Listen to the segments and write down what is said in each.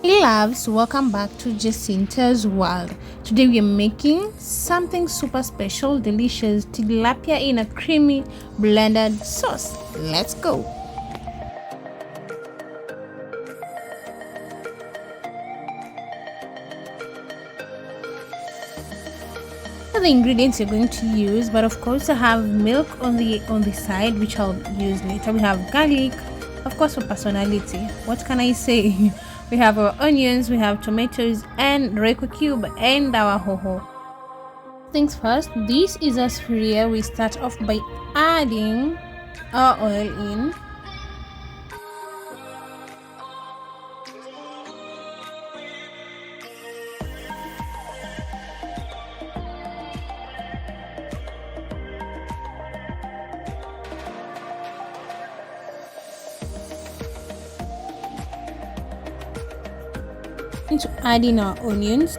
Hey loves, welcome back to Jacinta's world. Today we are making something super special, delicious tilapia in a creamy blended sauce. Let's go. The ingredients you're going to use, but of course I have milk on the side, which I'll use later. We have garlic, of course, for personality. What can I say? We have our onions, we have tomatoes and Royco cube and our hoho. Things first, this is a sphere. We start off by adding our oil in. Into adding our onions.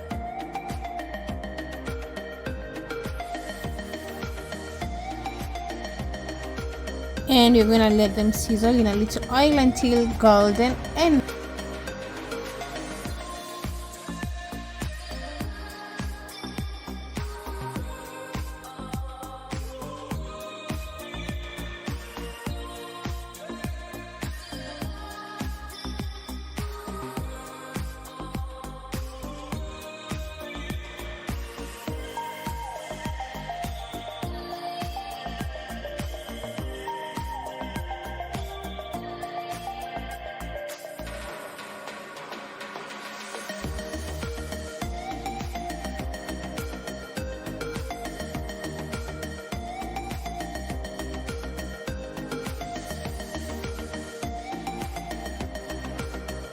And you're gonna let them sizzle in a little oil until golden and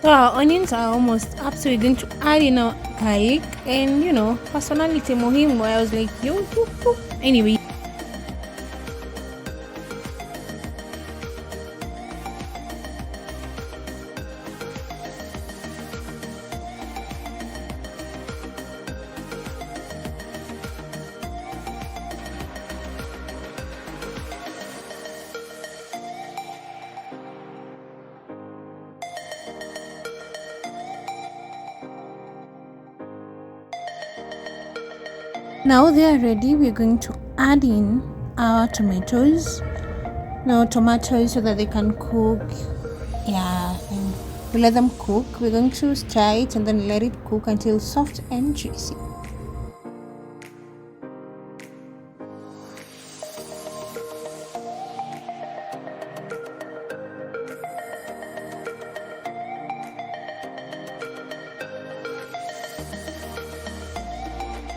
so our onions are almost up, so we're going to add in our garlic and personality muhimu. I was like, yo. Anyway, now they are ready. We're going to add in our tomatoes. Now tomatoes so that they can cook. Yeah, and we let them cook. We're going to stir it and then let it cook until soft and juicy.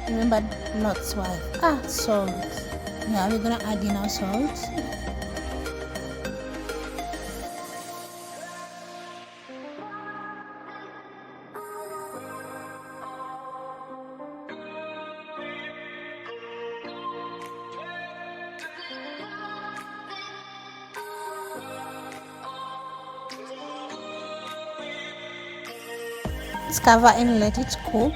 Remember, not salt. Salt. Yeah, we're gonna add in our salt. Let's cover and let it cook.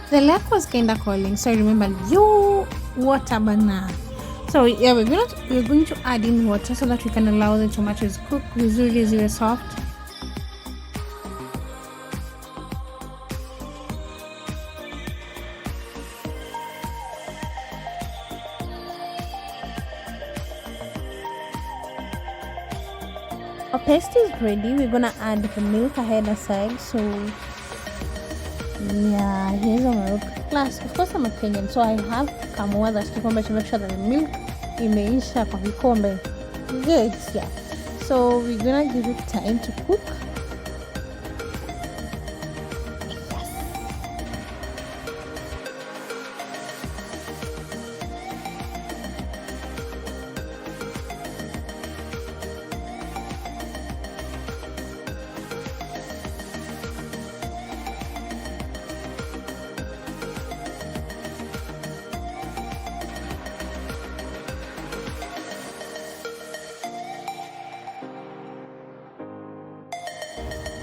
The lake was kinda calling, so I remember yo water banana. So yeah, we're going to add in water so that we can allow the tomatoes cook vizuri soft. Our paste is ready. We're gonna add the milk ahead aside. So yeah, here's our milk. Plus, of course, I'm a Kenyan, so I have kamua that kikombe to make sure that the milk imeisha kwa kikombe. Good, yeah. So we're gonna give it time to cook.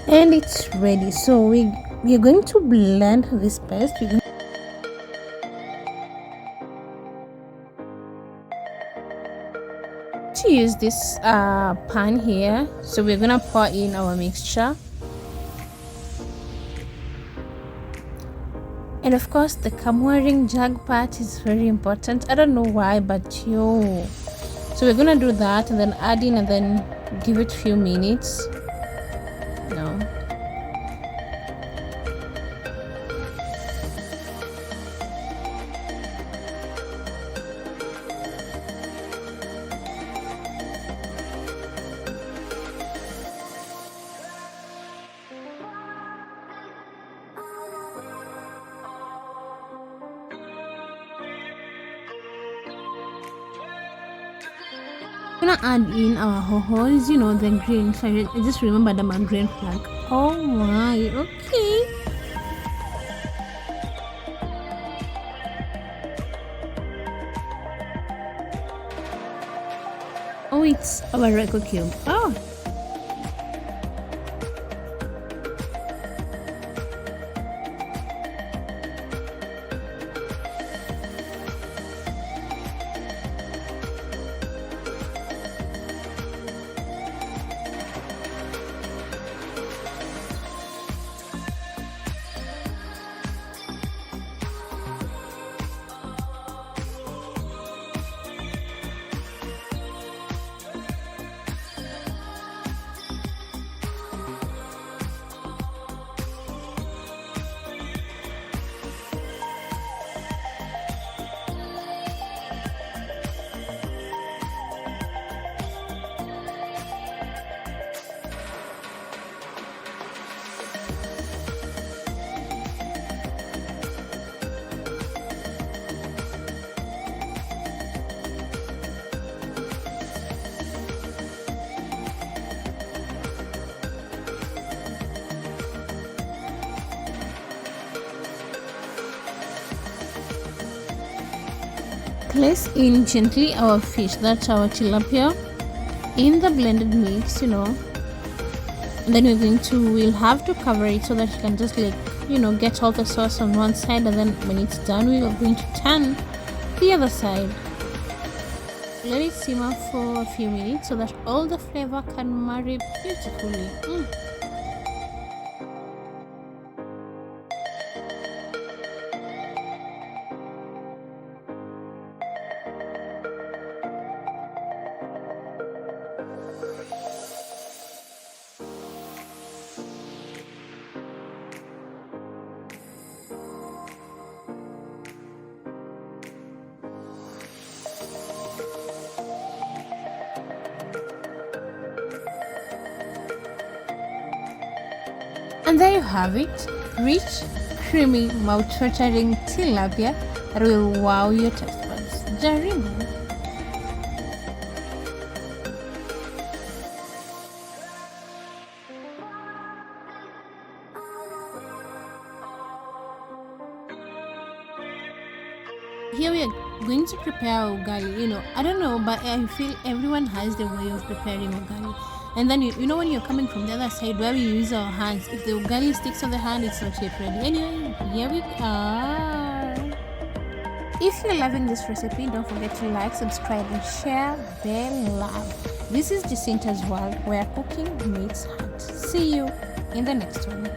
And it's ready. So we're going to blend this paste. We're going to use this pan here. So we're gonna pour in our mixture. And of course, the Kamwaring jug part is very important. I don't know why, but yo. So we're gonna do that and then add in and then give it a few minutes. No. We're gonna add in our hohos, the green. So I just remember them on green flag. Oh my, okay. Oh, it's our Royco cube. Oh. Place in gently our fish, that's our tilapia, in the blended mix, and then we'll have to cover it so that you can just get all the sauce on one side, and then when it's done we are going to turn the other side. Let it simmer for a few minutes so that all the flavor can marry beautifully. And there you have it, rich, creamy, mouth-watering tilapia that will wow your taste buds. Jaribu. Here we are going to prepare ugali. I don't know, but I feel everyone has their way of preparing ugali. And then when you're coming from the other side where we use our hands, if the ugali sticks on the hand, it's not yet ready. Anyway, here we are. If you're loving this recipe, don't forget to like, subscribe, and share. Then love. This is Jacinta's World, where cooking meets heart. See you in the next one.